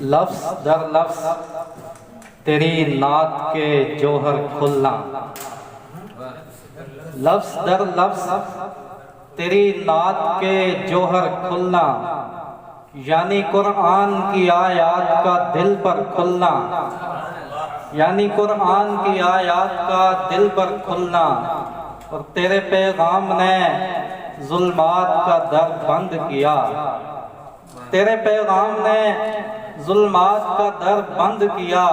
लफ्ज़ दर लफ्ज़ तेरी नात के जोहर खुलना, लफ्ज़ दर लफ्ज़ तेरी नात के जोहर खुलना, यानी कुरान की आयत का दिल पर खुलना, यानी कुरान की आयत का दिल पर खुलना। और तेरे पैगाम ने जुल्मात का दर बंद किया, तेरे पैगाम ने जुल्मात का दर बंद किया।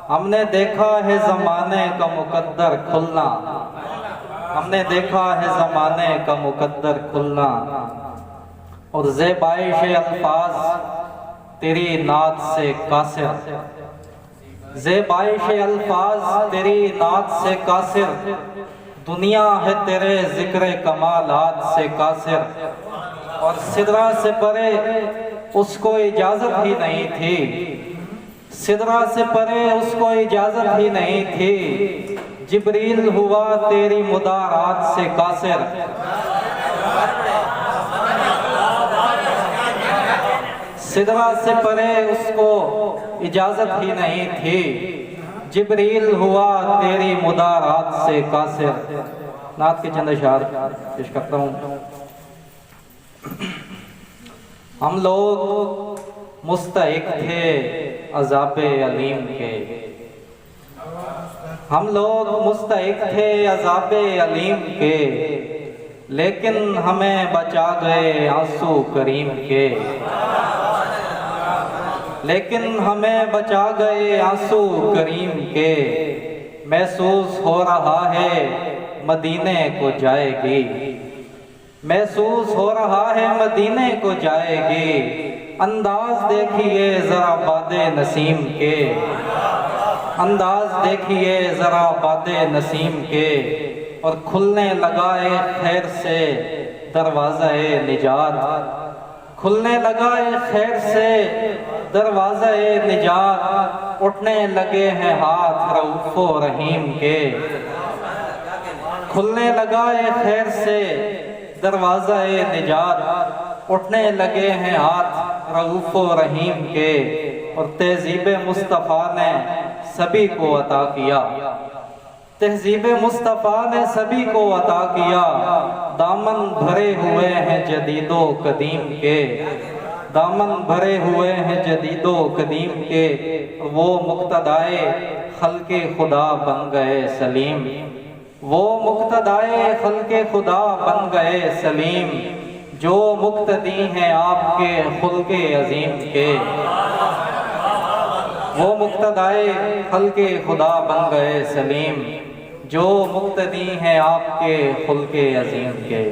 हमने देखा है ज़माने का मुकद्दर खुलना, हमने देखा है ज़माने का मुकद्दर खुलना। और ज़ेबाइश अल्फाज तेरी नात से कासिर, ज़ेबाइश अल्फाज तेरी नात से कासिर, दुनिया है तेरे ज़िक्र कमालात से कासिर। और सिदरा से परे उसको इजाज़त ही नहीं थी, सिदरा से परे उसको इजाज़त ही नहीं थी, जिब्रील हुआ तेरी मुदारात से कासिर। सिदरा से परे उसको इजाज़त ही नहीं थी, जिब्रील हुआ तेरी मुदारात से कासिर। नात के चंद अशआर पेश करता हूँ। हम लोग मुस्तहिक थे अज़ाबे अलीम के, हम लोग मुस्तहिक थे अज़ाबे अलीम के, लेकिन हमें बचा गए आंसू करीम के, लेकिन हमें बचा गए आंसू करीम के। महसूस हो रहा है मदीने को जाएगी, महसूस हो रहा है मदीने को जाएगी। अंदाज देखिए ज़रा बादे नसीम के, अंदाज देखिए ज़रा बादे नसीम के। और खुलने लगाए खैर से दरवाज़ा-ए निजात, खुलने लगाए खैर से दरवाज़ा-ए निजात। उठने लगे हैं हाथ रऊफ़ो रहीम के, खुलने लगाए खैर से दरवाज़ा-ए निजात। उठने लगे हैं हाथ रऊफ़ो रहीम के। और तहज़ीब मुस्तफ़ा ने सभी को अता किया, तहज़ीब मुस्तफ़ा ने सभी को अता किया। दामन भरे हुए हैं जदीदो कदीम के, दामन भरे हुए हैं जदीदो कदीम के। वो मुक्तदाए खल्क़े खुदा बन गए सलीम, वो मुक्तदाए खल्क़े खुदा बन गए सलीम, जो मुक्तदी हैं आपके खुल्क़े अज़ीम के। वो मुक्तदाए खल्क़े खुदा बन गए सलीम, जो मुक्तदी हैं आपके खुल्क़े अज़ीम के।